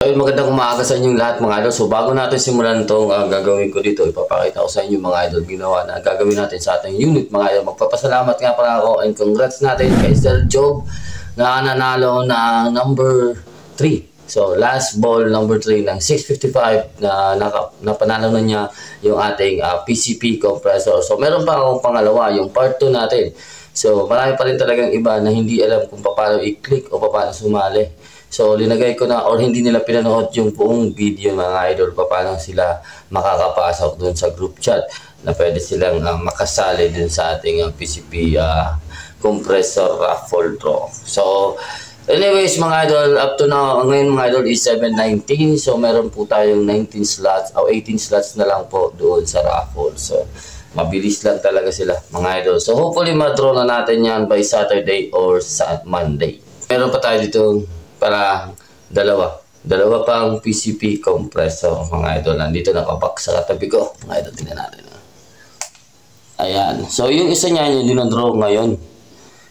So magandang umaga sa inyong lahat mga idol. So bago natin simulan itong gagawin ko dito, ipapakita ko sa inyo mga idol ginawa na gagawin natin sa ating unit mga idol. Magpapasalamat nga pala ako and congrats natin kay Sir Job na nanalo na number 3. So last ball number 3 ng 655 na napanalo na niya yung ating PCP compressor. So meron pa akong pangalawa, yung part 2 natin. So marami pa rin talagang iba na hindi alam kung paano i-click o paano sumali. So, linagay ko na or hindi nila pinanood yung buong video mga idol paano sila makakapasok dun sa group chat na pwede silang makasali dun sa ating PCP compressor raffle draw. So, anyways mga idol, up to now, ngayon mga idol is 7:19. So, meron po tayong 19 slots o 18 slots na lang po doon sa raffle. So, mabilis lang talaga sila mga idol. So, hopefully ma-draw na natin yan by Saturday or sa Monday. Meron pa tayo dito para dalawa pang PCP compressor mga idol. Nandito nakapak sa katabi ko mga idol, tingnan natin. Ayan, so yung isa niyan yung dinadraw ngayon.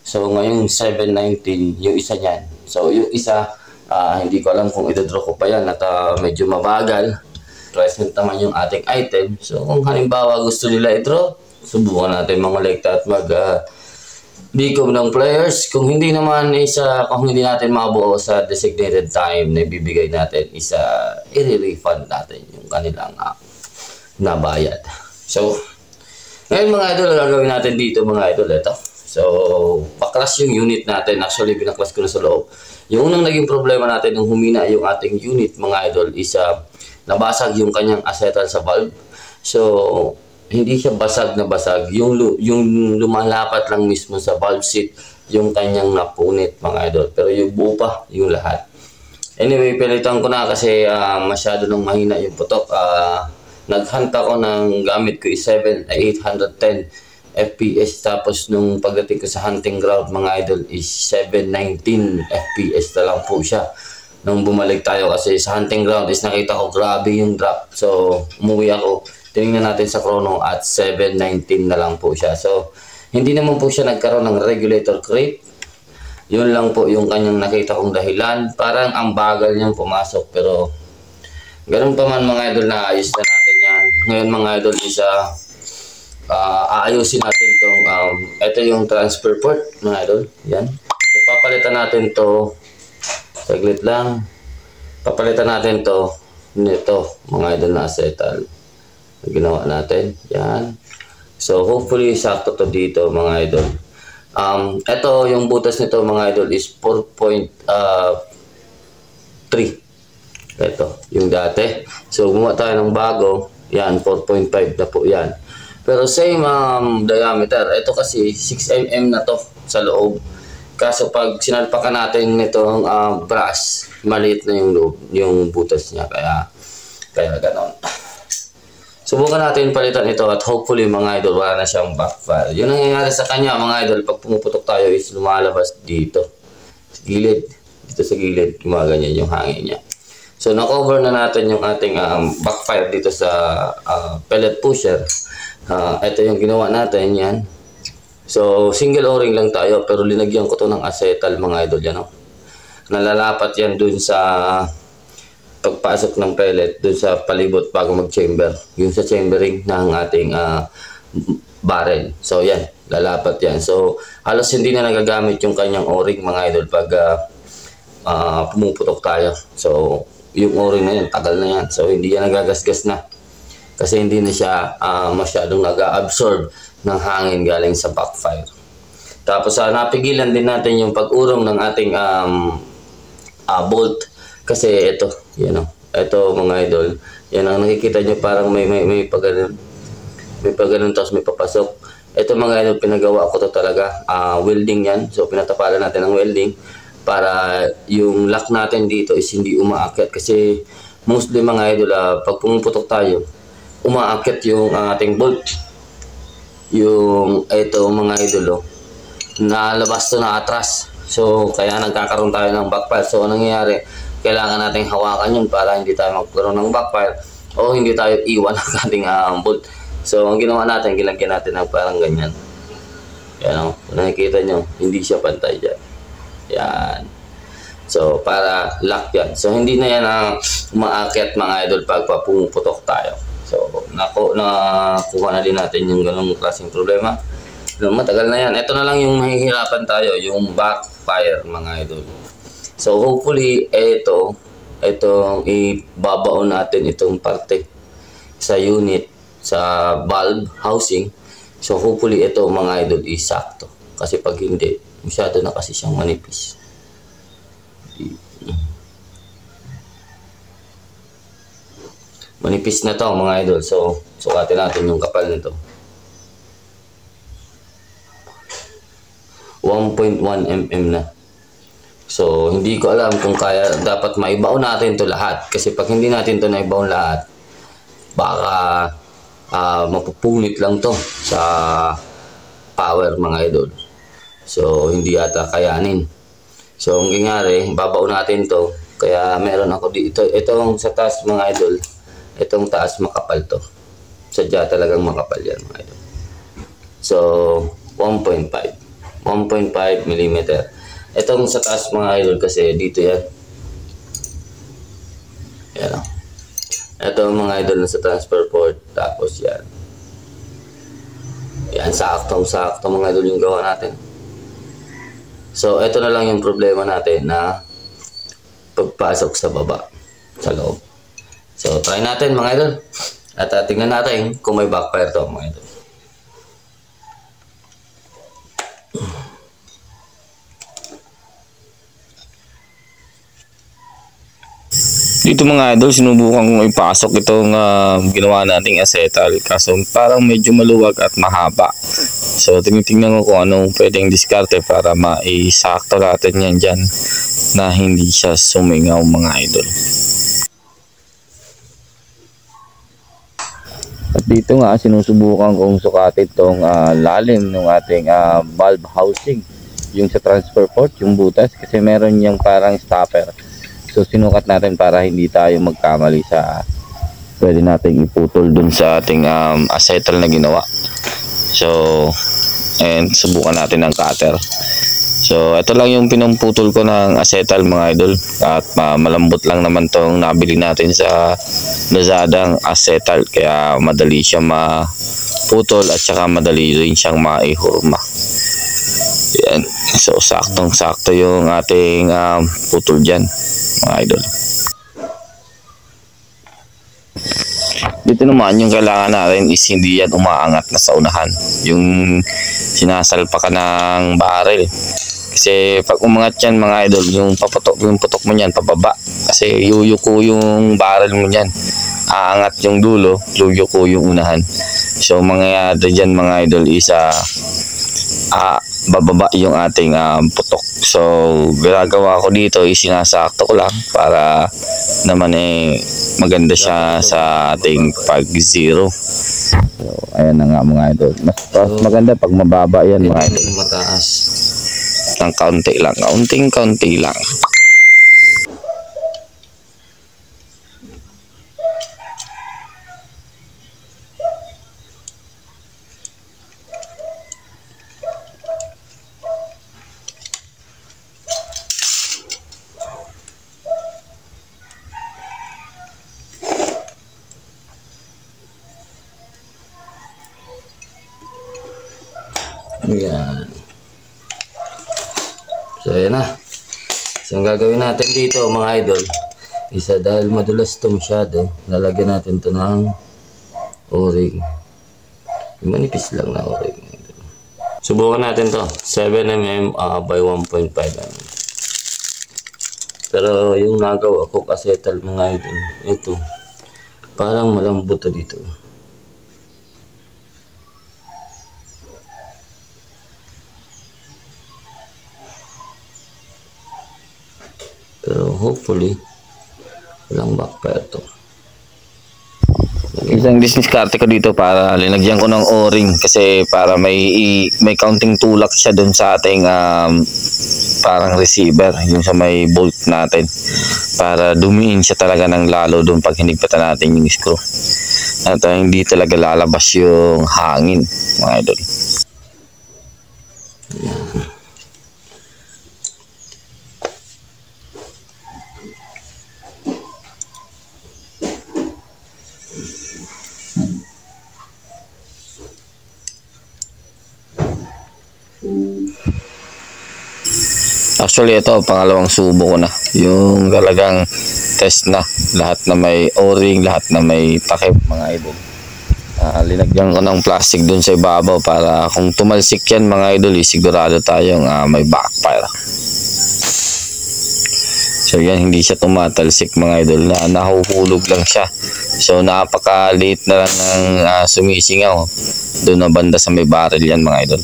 So ngayong 7:19 yung isa niyan. So yung isa hindi ko alam kung idadraw ko pa yan at medyo mabagal. Present naman yung ating item. So kung halimbawa gusto nila i-draw, subukan natin mga at mag bigom ng players. Kung hindi naman kung hindi natin mabuo sa designated time na ibibigay natin i-refund natin yung kanilang nabayad. So ngayon mga idol, gagawin natin dito mga idol ito. So baklas yung unit natin. Actually binaklas ko na sa loob. Yung unang naging problema natin nung humina yung ating unit mga idol is nabasag yung kanyang acetal sa valve. So hindi siya basag na basag. Yung lumalapat lang mismo sa valve seat yung kanyang napunit mga idol. Pero yung buo pa yung lahat. Anyway, pilitan ko na kasi masyado nang mahina yung putok. Naghanta ko ng gamit ko is 810 FPS. Tapos nung pagdating ko sa hunting ground mga idol is 719 FPS na lang po siya. Nung bumalik tayo kasi sa hunting ground is nakita ko grabe yung drop. So umuwi ako. Tingnan natin sa chrono at 7:19 na lang po siya. So, hindi naman po siya nagkaroon ng regulator creep. Yun lang po yung kanyang nakita kong dahilan. Parang ang bagal niyang pumasok. Pero, ganun pa man mga idol na ayos na natin yan. Ngayon mga idol is aayusin natin itong ito yung transfer port mga idol. Yan. So, papalitan natin to. Saglit lang. Papalitan natin to. Nito mga idol na acetal. Ginawa natin yan. So hopefully sakto to dito mga idol. Ito yung butas nito mga idol is 4.3. Ito yung dati. So gumawa tayo ng bago. Yan 4.5 na po yan. Pero same diameter. Ito kasi 6 mm na to sa loob. Kaso pag sinalpakan natin nitong brass, maliit na yung loob, yung butas niya, kaya ganon. Subukan natin palitan ito at hopefully mga idol wala na siyang backfire. Yun ang nangyayari sa kanya mga idol pag pumuputok tayo is lumalabas dito. Sa gilid. Dito sa gilid. Gumaganyan yung hangin niya. So na-cover na natin yung ating backfire dito sa pellet pusher. Ito yung ginawa natin yan. So single o-ring lang tayo pero linagyan ko to ng acetal mga idol yan. No? Nalalapat yan dun sa pagpasok ng pellet dun sa palibot bago mag-chamber. Yung sa chambering ng ating barrel. So yan, lalapat yan. So halos hindi na nagagamit yung kanyang o-ring mga idol pag pumuputok tayo. So yung o-ring na yan, tagal na yan. So hindi yan nagagasgas na. Kasi hindi na siya masyadong nag-absorb ng hangin galing sa backfire. Tapos napigilan din natin yung pag-urong ng ating bolt. Kasi ito, yan o. Ito mga idol. Yan ang nakikita nyo parang may pag-ganon. May pag-ganon tapos may papasok. Ito mga idol, pinagawa ko to talaga. Welding yan. So pinatapalan natin ng welding. Para yung lock natin dito is hindi umaakit. Kasi mostly mga idol, pag pumuputok tayo, umaakit yung ating bolt. Yung ito mga idol, nalabas to na atras. So kaya nagkakaroon tayo ng backfire. So anong nangyayari? Kailangan nating hawakan yun para hindi tayo magkaroon ng backfire o hindi tayo iwan ng ating bolt. So ang ginawa natin, gilagyan natin ng parang ganyan. Yan o, kung nakikita nyo, hindi siya pantay dyan. Yan. So, para lock yan. So, hindi na yan ang umaakyat mga idol pag pumuputok tayo. So, nakuha na din natin yung ganung klaseng problema. No, matagal na yan. Ito na lang yung mahihirapan tayo, yung backfire mga idol. So, hopefully, itong ibabaon natin itong parte sa unit, sa valve housing. So, hopefully, ito mga idol is sakto. Kasi pag hindi, masyado na kasi siyang manipis. Manipis na to mga idol. So, sukatin natin yung kapal nito. 1.1 mm na. So, hindi ko alam kung kaya, dapat maibaon natin to lahat. Kasi pag hindi natin to naibaon lahat, baka mapupunit lang to sa power mga idol. So, hindi yata kayanin. So, ang nangyari, babaon natin to. Kaya meron ako dito. Itong sa taas mga idol, itong taas makapal to. Sadya talagang makapal yan mga idol. So, 1.5 mm. Itong sa taas mga idol kasi dito yan. Yan o. Ito mga idol na sa transfer port. Tapos yan. Yan, saktong mga idol yung gawa natin. So, ito na lang yung problema natin na pagpasok sa baba, sa loob. So, try natin mga idol. At tingnan natin kung may backfire to mga idol. Dito mga idol, sinubukan kong ipasok itong ginawa nating acetal. Kaso parang medyo maluwag at mahaba. So, tinitingnan ko kung anong pwedeng diskarte para maisakto natin yan dyan na hindi siya sumingaw mga idol. At dito nga, sinusubukan kong sukatin itong lalim ng ating valve housing. Yung sa transfer port, yung butas, kasi meron yung parang stopper. So, sinukat natin para hindi tayo magkamali sa pwede nating iputol dun sa ating acetal na ginawa. So, and subukan natin ng cutter. So, ito lang yung pinumputol ko ng acetal mga idol. At malambot lang naman tong nabili natin sa Lazada ang acetal. Kaya madali siya maputol at saka madali rin siyang maihurma. Yan. So, saktong-sakto yung ating putol dyan mga idol. Dito naman yung kailangan natin is hindi yan umaangat na sa unahan, yung sinasalpa ka ng barrel. Kasi pag umangat yan mga idol, yung putok mo yan pababa, kasi yuyuko yung barrel mo yan, aangat yung dulo, yuyuko yung unahan. So mangyayari dyan mga idol is bababa yung ating putok. So ginagawa ko dito is sinasakto ko lang para naman maganda siya sa ating pag zero. So ayan na nga mga idol. Mas maganda pag mababa yan mga idol. Mataas. Ng kaunti lang, kaunti lang. Ayan. So, ayan na. So, ang gagawin natin dito mga idol, isa dahil madulas ito masyado, lalagyan natin ito ng o-ring. Manipis lang na o-ring. Subukan natin to 7 mm by 1.5 mm. Pero yung nagawa ko acetal mga idol, ito parang malambot to dito. Pero hopefully walang backfire to. Isang diskarte ko dito para linagyan ko ng o-ring kasi para may counting tulak siya dun sa ating parang receiver, yung sa may bolt natin, para dumiin siya talaga ng lalo dun pag hinigpatan natin yung screw at hindi talaga lalabas yung hangin mga idol. Actually, ito, pangalawang subo ko na. Yung talagang test na. Lahat na may o-ring, lahat na may takip, mga idol. Linagyan ko ng plastic dun sa ibabaw para kung tumalsik yan, mga idol, sigurado tayong may backfire. So yan, hindi siya tumatalsik, mga idol, na nahuhulog lang siya. So napaka-late na lang ng sumisingaw doon na banda sa may barrel yan, mga idol.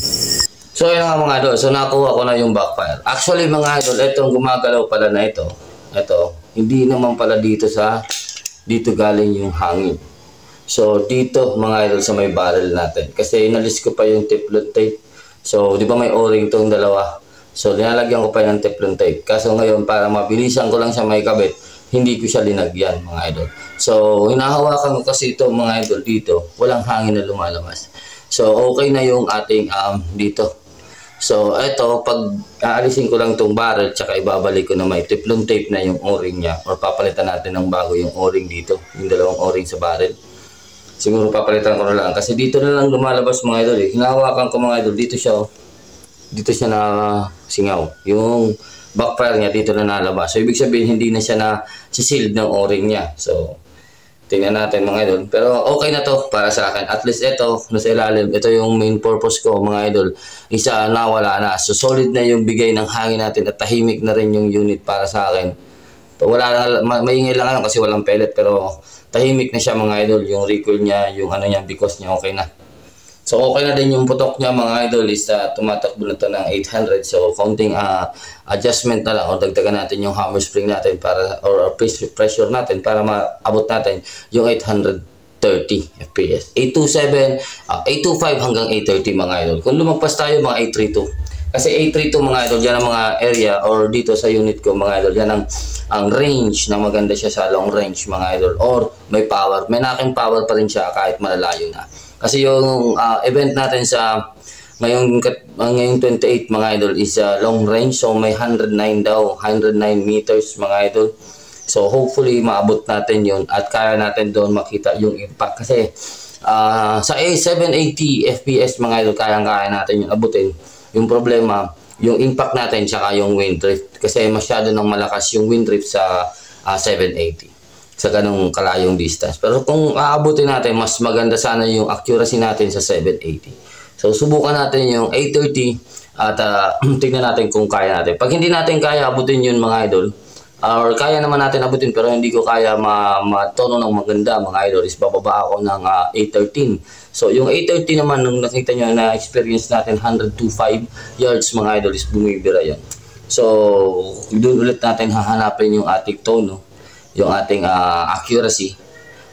So yun nga, mga idol, so nakuha ko na yung backfire. Actually, mga idol, itong gumagalaw pala na ito, hindi naman pala dito galing yung hangin. So dito, mga idol, sa may barrel natin, kasi inalis ko pa yung teflon tape. So di ba may o-ring tong dalawa, so linalagyan ko pa ng teflon tape. Kaso ngayon, para mabilisan ko lang siya may kabit, hindi ko siya linagyan, mga idol. So hinahawakan ko kasi ito, mga idol, dito walang hangin na lumalabas. So okay na yung ating dito. So ito, pag aalisin ko lang tong barrel, tsaka ibabalik ko na may teflon tape na yung o-ring niya, or papalitan natin ng bago yung o-ring dito, yung dalawang o-ring sa barrel. Siguro papalitan ko na lang kasi dito na lang lumalabas, mga idol. Hinahawakan ko, mga idol, dito siya na singaw. Yung backfire niya dito na nalabas. So ibig sabihin hindi na siya na sisealed ng o-ring niya. So tingnan natin, mga idol. Pero okay na to para sa akin. At least ito, nasa ilalim, ito yung main purpose ko, mga idol. Isa nawala na. So solid na yung bigay ng hangin natin at tahimik na rin yung unit para sa akin. Wala na, maingay lang kasi walang pellet, pero tahimik na siya, mga idol. Yung recoil niya, yung niya, because niya, okay na. So okay na din yung putok niya, mga idol, is tumatakbo na to ng 800. So counting adjustment na lang, o dagdagan natin yung hammer spring natin para, or pressure natin para maabot natin yung 830 FPS. 827, 825 hanggang 830, mga idol. Kung lumagpas tayo, mga 832. Kasi 832, mga idol, yan ang mga area, or dito sa unit ko, mga idol, yan ang range na maganda siya sa long range, mga idol, or may power. May naking power pa rin siya kahit malalayo na. Kasi yung event natin sa ngayong 28, mga idol, is long range. So may 109 daw, 109 meters, mga idol. So hopefully maabot natin yun at kaya natin doon makita yung impact. Kasi sa 780 FPS, mga idol, kaya natin yung abutin. Yung problema, yung impact natin tsaka yung wind drift. Kasi masyado nang malakas yung wind drift sa 780. Sa ganong kalayong distance. Pero kung aabutin natin, mas maganda sana yung accuracy natin sa 780. So subukan natin yung 830 at tignan natin kung kaya natin. Pag hindi natin kaya abutin yun, mga idol, or kaya naman natin abutin pero hindi ko kaya matono ng maganda, mga idol, is bababa ako ng 813. So yung 830 naman, nung nakita nyo na experience natin 125 yards, mga idol, is bumibira yan. So doon ulit natin hahanapin yung ating tone, yung ating accuracy.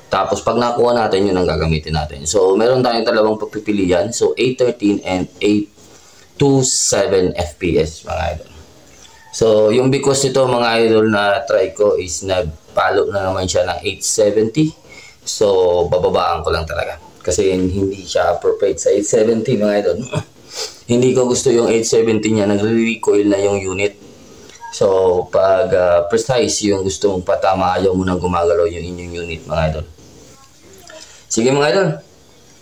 Tapos pag nakuha natin, yun ang gagamitin natin. So meron tayong dalawang pagpipilian. So 813 and 827 FPS, mga idol. So yung because nito, mga idol, na try ko is nagpalo na naman siya ng 870. So bababaan ko lang talaga. Kasi hindi siya appropriate sa 870, mga idol. Hindi ko gusto yung 870 niya, nagre-recoil na yung unit. So, pag precise yung gusto mong patama, ayaw mo nang gumagalaw yung inyong unit, mga idol. Sige, mga idol.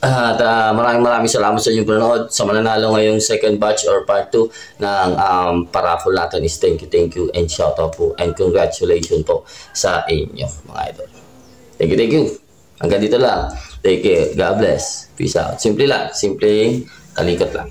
At maraming salamat sa inyong panonood. Sa mananalo ngayong second batch or part 2 ng paraffle natin is thank you and shout out po and congratulations po sa inyo, mga idol. Thank you. Hanggang dito lang. Take care. God bless. Peace out. Simple lang. Simpleng talikot lang.